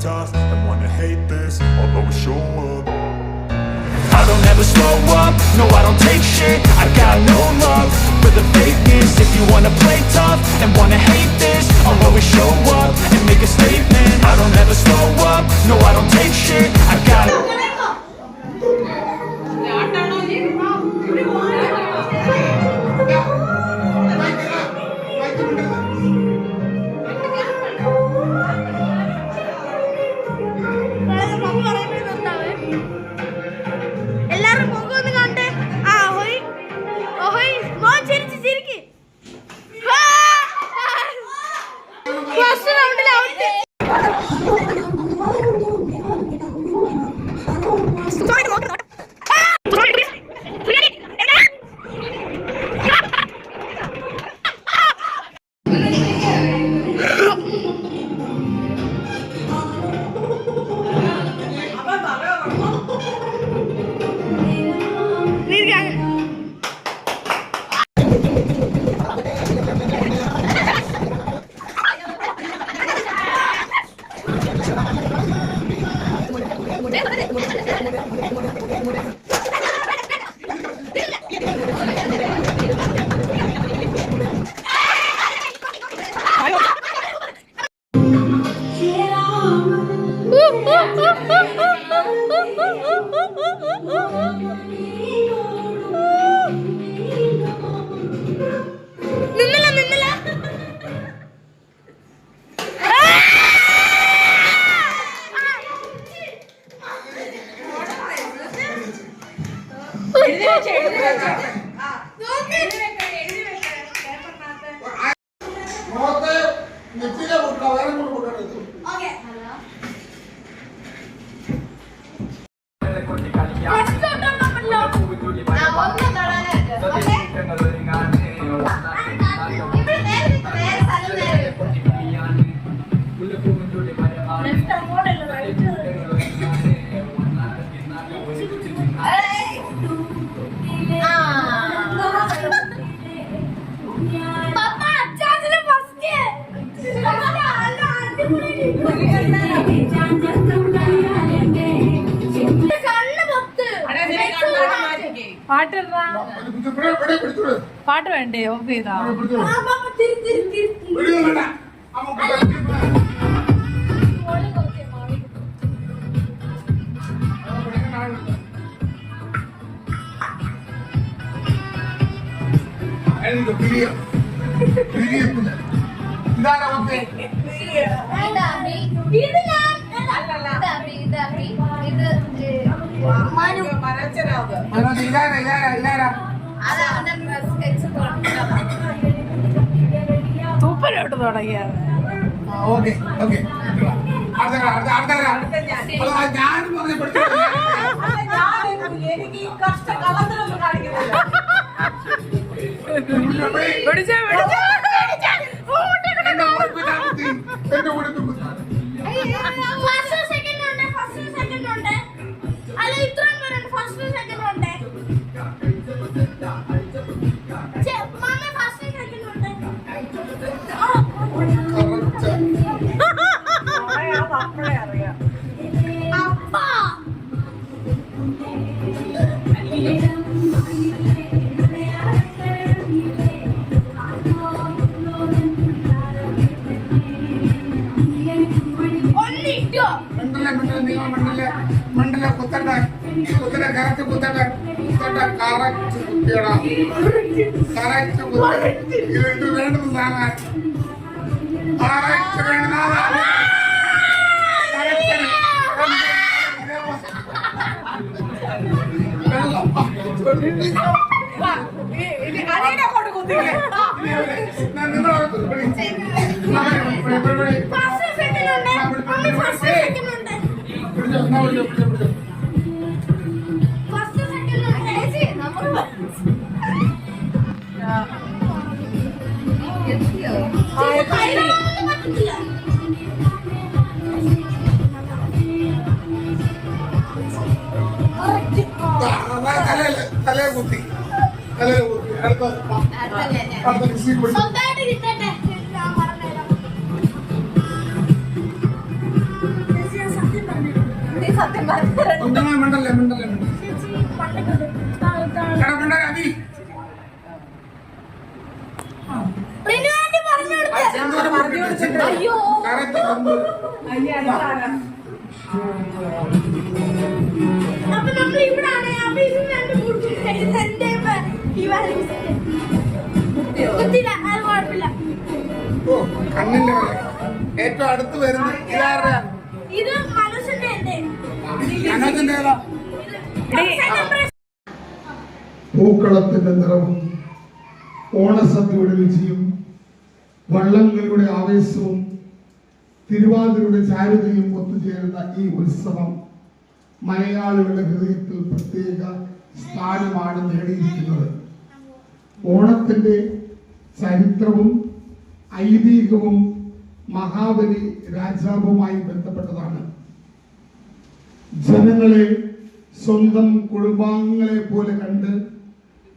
tough and wanna hate this, I'll always show up. I don't ever slow up, no I don't take shit. I got no love for the fakeness. If you wanna play tough and wanna hate this, I'll always show up and make a statement. I don't ever slow up, no I don't take shit. I got പാട്ട് വേണ്ടേ of ചെയ്താ തൂപ്പലോട്ട് തുടങ്ങിയത്. മണ്ഡല കുത്തട്ട correct കുത്തട്ട correct കുത്തിയടാ correct കുത്തി ഇത് വേണ്ടത് സാധനം correct വേണ്ട തലേ കുത്തി ഒന്നും മിണ്ടല്ലേ അതി അയ്യോ അപ്പൊ നമ്മൾ ഇവിടാണ് കണ്ണിന്റെ ഏറ്റവും അടുത്ത് വരുന്നത് ഇതാരുടെ ഇത് മനസ്സിന്റെ മനോജിന്റെ ഏതാ പൂക്കളത്തിന്റെ നിറവും ഓണസദ്യയുടെ രുചിയും വള്ളങ്ങളുടെ ആവേശവും തിരുവാതിരയുടെ ചാരുതയും ഒത്തുചേരുന്ന ഈ ഉത്സവം മലയാളികളുടെ ഹൃദയത്തിൽ പ്രത്യേക സ്ഥാനമാണ് നേടിയിരിക്കുന്നത്. ഓണത്തിന്റെ ചരിത്രവും ഐതിഹ്യവും മഹാബലി രാജാവുമായി ബന്ധപ്പെട്ടതാണ്. ജനങ്ങളെ സ്വന്തം കുടുംബാംഗങ്ങളെ പോലെ കണ്ട്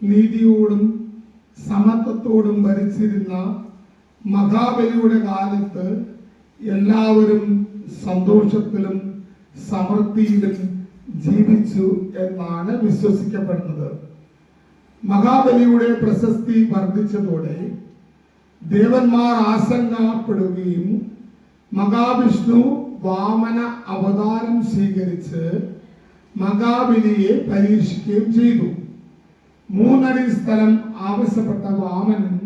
നീതിയോടും സമത്വത്തോടും ഭരിച്ചിരുന്ന മഹാബലിയുടെ കാലത്ത് എല്ലാവരും സന്തോഷത്തിലും സമൃദ്ധിയിലും ജീവിച്ചു എന്നാണ് വിശ്വസിക്കപ്പെടുന്നത്. മഹാബലിയുടെ പ്രശസ്തി വർദ്ധിച്ചതോടെ ദേവന്മാർ ആശങ്കപ്പെടുകയും മഹാവിഷ്ണു വാമന അവതാരം സ്വീകരിച്ച് മഹാബലിയെ പരീക്ഷിക്കുകയും ചെയ്തു. 3 അടി സ്ഥലം ആവശ്യപ്പെട്ട വാമനൻ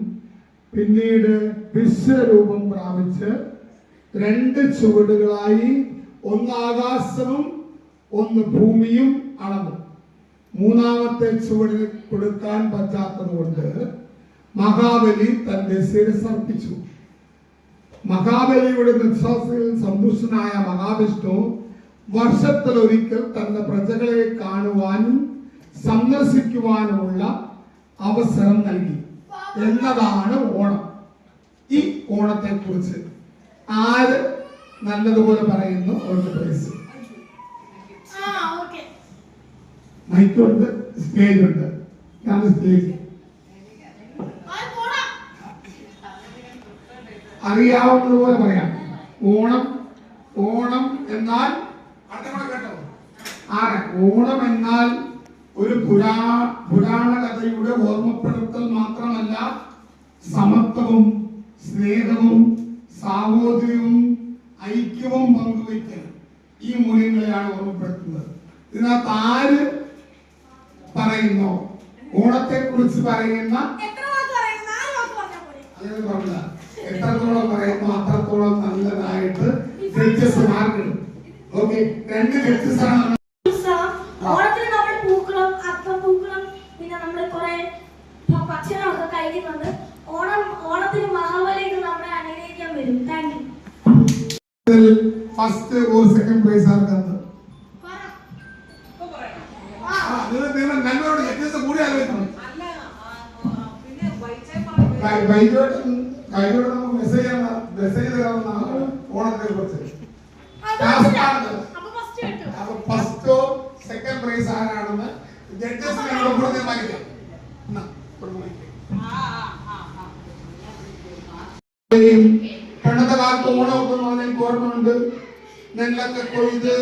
പിന്നീട് വിശ്വരൂപം പ്രാപിച്ച് 2 ചുവടുകളായി ഒന്ന് ആകാശവും ഒന്ന് ഭൂമിയും അളന്നു. 3ാമത്തെ ചുവടിന് കൊടുക്കാൻ പറ്റാത്തതുകൊണ്ട് മഹാബലി തന്റെ ശിരസർപ്പിച്ചു. മഹാബലിയുടെ നിശ്വാസത്തിൽ സന്തുഷ്ടനായ മഹാവിഷ്ണു വർഷത്തിലൊരിക്കൽ തന്റെ പ്രജകളെ കാണുവാനും സന്ദർശിക്കുവാനുമുള്ള അവസരം നൽകി എന്നതാണ് ഓണം. ഈ ഓണത്തെ കുറിച്ച് ആര് നല്ലതുപോലെ പറയുന്നു അവർക്ക് പ്രൈസ്. മൈക്കുണ്ട്, സ്റ്റേജ് ഉണ്ട്. ഞാൻ സ്റ്റേജ് അറിയാവുന്നതുപോലെ പറയാം. ഓണം ഓണം എന്നാൽ കേട്ടോ ഓണം എന്നാൽ ഒരു പുരാണ കഥയുടെ ഓർമ്മപ്പെടുത്തൽ മാത്രമല്ല, സമത്വവും സ്നേഹവും സാഹോദര്യവും ഐക്യവും പങ്കുവയ്ക്കൽ ഈ മൂല്യങ്ങളെയാണ് ഓർമ്മപ്പെടുത്തുന്നത്. ഇതിനകത്ത് ആര് പറയുന്നോ ഓണത്തെ കുറിച്ച് പറയുന്ന അങ്ങനെ പറഞ്ഞ എത്രത്തോളം പറയുന്നു അത്രത്തോളം നല്ലതായിട്ട് ജഡ്ജസ് മാർക്ക് ഇടും. ഓക്കെ, 2 ജഡ്ജസ് ആണ്. ഓണത്തിന് നമ്മൾ പൂക്കളം, അത്തപ്പൂക്കളം, പിന്നെ നമ്മൾ കുറെ ഭക്ഷണമൊക്കെ കഴിക്കുന്നുണ്ട്. ഓണത്തിന് മഹാബലിക്ക് നമ്മളെ അനുഗ്രഹിക്കാൻ വരും. Thank you. First or second prize ആർക്കാണ്? നല്ലവരോട് ജഡ്ജസ് കൂടി ആലോചിക്കണം. മെസ്സേജ് തരാവുന്നതാണ് ഓണത്തിനെ കുറിച്ച്. ഫസ്റ്റോ സെക്കൻഡ് പ്രൈസ് ആരാണെന്ന് ജഡ്ജസ് തീരുമാനിക്കാം. പണ്ടത്തെ കാലത്ത് ഓണമൊക്കെ എനിക്ക് ഓർമ്മയുണ്ട്. നെല്ലൊക്കെ കൊയ്ത്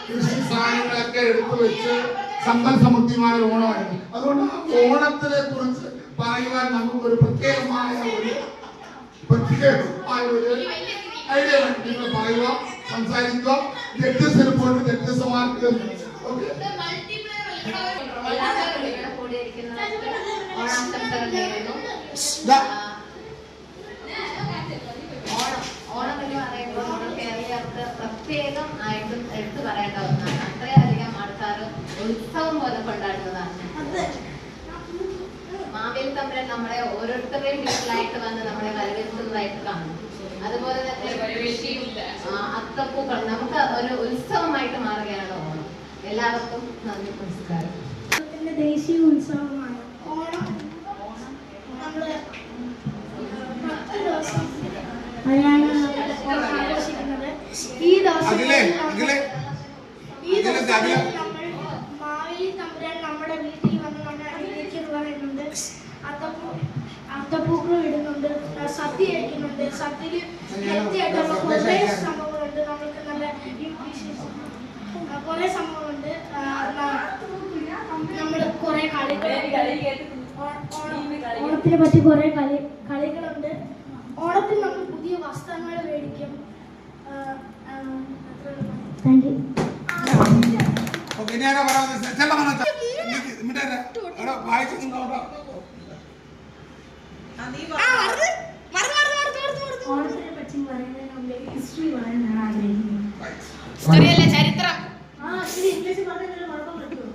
കൃഷി സാധനങ്ങളൊക്കെ എടുത്തു വെച്ച് സമ്പൽ സമൃദ്ധിമായ ഓണമായിരുന്നു. അതുകൊണ്ട് ഓണത്തിനെ കുറിച്ച് പറയുവാൻ നമുക്കൊരു പ്രത്യേകമായ ഒരു ഐഡിയ വേണം. നിങ്ങൾ പറയുക, സംസാരിക്കുക. ജഡ്ജസിന് പോയിട്ട് ജഡ്ജസുമാർക്ക് ഓണം എന്ന് പറയുമ്പോൾ നമ്മൾ കേരളീയർക്ക് പ്രത്യേകം ആയിട്ടും എടുത്തു പറയേണ്ട ഒന്നാണ്. അത്രയധികം ആൾക്കാർ ഉത്സവം പോലെ കൊണ്ടാടുന്നതാണ്. മാവേലി തമ്പുരാൻ നമ്മളെ ഓരോരുത്തരുടെയും വീട്ടിലായിട്ട് വന്ന് നമ്മളെ വരവേൽക്കുന്നതായിട്ട് കാണും. അതുപോലെ തന്നെ കൃഷിയും അത്തപ്പൂക്കൾ നമുക്ക് ഒരു ഉത്സവമായിട്ട് മാറുകയാണ് ഓണം. എല്ലാവർക്കും നന്ദി, നമസ്കാരം. ദേശീയ ഉത്സവമാണ് ഓണം. നമ്മള് 10 ദിവസം അതിനാണ് ആഘോഷിക്കുന്നത്. ഈ ദിവസം നമ്മൾ മാവേലി തമ്പുരാൻ നമ്മുടെ വീട്ടിൽ വന്ന് നമ്മളെ അനുഗ്രഹിക്കുന്നു പറയുന്നുണ്ട്. അത്തപ്പൂക്കൾ ഇടുന്നുണ്ട്, സദ്യ കഴിക്കുന്നുണ്ട്. സദ്യയിൽ വൃത്തിയായിട്ടുള്ള കുറേ സംഭവങ്ങളുണ്ട്. നമുക്ക് നല്ല കുറേ സംഭവമുണ്ട്. നമ്മൾ കുറേ ഓണത്തിനെ പറ്റി കുറേ കളികളുണ്ട്. ഓണത്തിന് നമ്മൾ പുതിയ വസ്ത്രങ്ങൾ മേടിക്കും. Thank you. ഓക്കെ, ഇനി ആരാ പറയാൻ വായിച്ചിട്ടുണ്ടോ? ഓണത്തിനെ പറ്റി പറയുന്നതിന് മുമ്പേ ഹിസ്റ്ററി പറയാൻ ഞാൻ ആഗ്രഹിക്കുന്നു. ചരിത്രം. ഇംഗ്ലീഷ് പറഞ്ഞാൽ കുഴപ്പം പറ്റുമോ?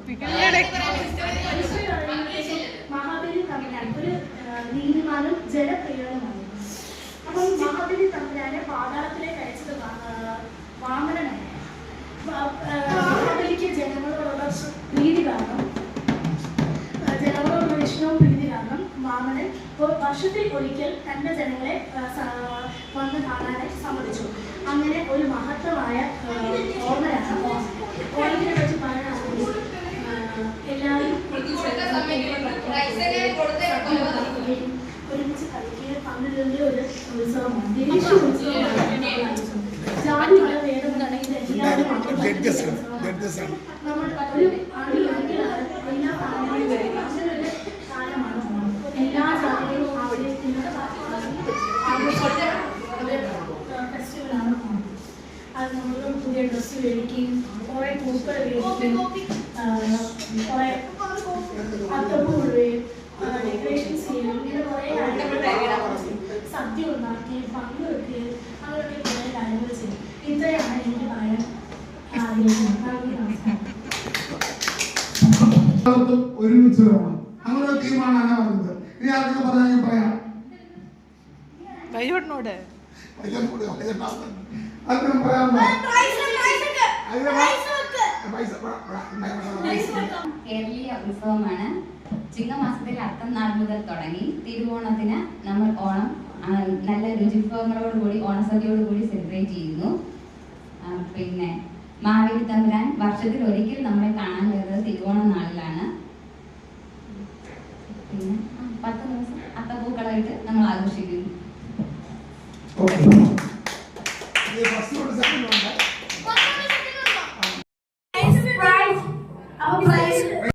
മഹാബലി തമ്പുരാൻ ഒരു നീതിമാനും ജനപ്രിയനുമാണ്. അപ്പം മഹാബലി തമ്പുരാനെ പാതാളത്തിലേക്ക് അയച്ചത് വാമനനാണ്. മഹാബലിക്ക് ജനങ്ങളോടുള്ള പ്രീതി കാരണം, ജനങ്ങളോടുള്ള ഇഷ്ടവും പ്രീതി കാരണം വാമനൻ വർഷത്തിൽ ഒരിക്കൽ തന്റെ ജനങ്ങളെ വന്ന് കാണാനായി സമ്മതിച്ചു. അങ്ങനെ ഒരു മഹത്വമായ ഓർമ്മയാണ് ഓണത്തിനെ പറ്റി പറയാനാണെങ്കിൽ എല്ലാവരും ഒരുമിച്ച് കളിക്കുകയും പങ്കിടുന്ന ഒരു ഉത്സവമാണ്. ദേശീയ ഉത്സവമാണ്. ജാതി മത ഭേദമുണ്ടെങ്കിൽ എല്ലാവരും നമ്മൾ ഒരു അടിയൊരിക്കലാണ് എല്ലാ കാലങ്ങളും വരുന്നത്. അങ്ങനെ ഒരു കാലമാണ് ഓണം. എല്ലാ ജാതികളും അവിടെ ഫെസ്റ്റിവലാണ് ഓണം. അത് നമ്മൾ പുതിയ ഡ്രസ്സ് മേടിക്കുകയും കുറേ പൂക്കൾ മേടിക്കുകയും കുറേ അത്തപ്പൂ ഇടുകയും ഡെക്കറേഷൻസ് ചെയ്യുകയും ഇങ്ങനെ കുറേ കാര്യങ്ങൾ, സദ്യ ഉണ്ടാക്കുകയും പങ്കുവെക്കുകയും അങ്ങനെയൊക്കെ കുറേ കാര്യങ്ങൾ ചെയ്യും. ഇത്രയാണ് എനിക്ക് പറയാൻ ആഗ്രഹിക്കുന്നത്. ഒരുമിച്ച് വേണം, അങ്ങനെ ഒരു തീരുമാനമാണ് പറഞ്ഞത്. ഇനി ആർക്കൊക്കെ പറഞ്ഞാൽ ഞാൻ പറയാം. കൈയോടിനോട് അതിനും പറയാൻ കേരളീയ ഉത്സവമാണ്. ചിങ്ങമാസത്തിൽ അത്തം നാൾ മുതൽ തുടങ്ങി തിരുവോണത്തിന് നമ്മൾ ഓണം നല്ല രുചിവിഭവങ്ങളോടുകൂടി ഓണസദ്യയോടുകൂടി സെലിബ്രേറ്റ് ചെയ്യുന്നു. പിന്നെ മാവേലി തമ്പുരാൻ വർഷത്തിൽ ഒരിക്കൽ നമ്മളെ കാണാൻ വരുന്നത് തിരുവോണ നാളിലാണ്. പിന്നെ 10 ദിവസം അത്തപ്പൂക്കളായിട്ട് നമ്മൾ ആഘോഷിക്കുന്നു.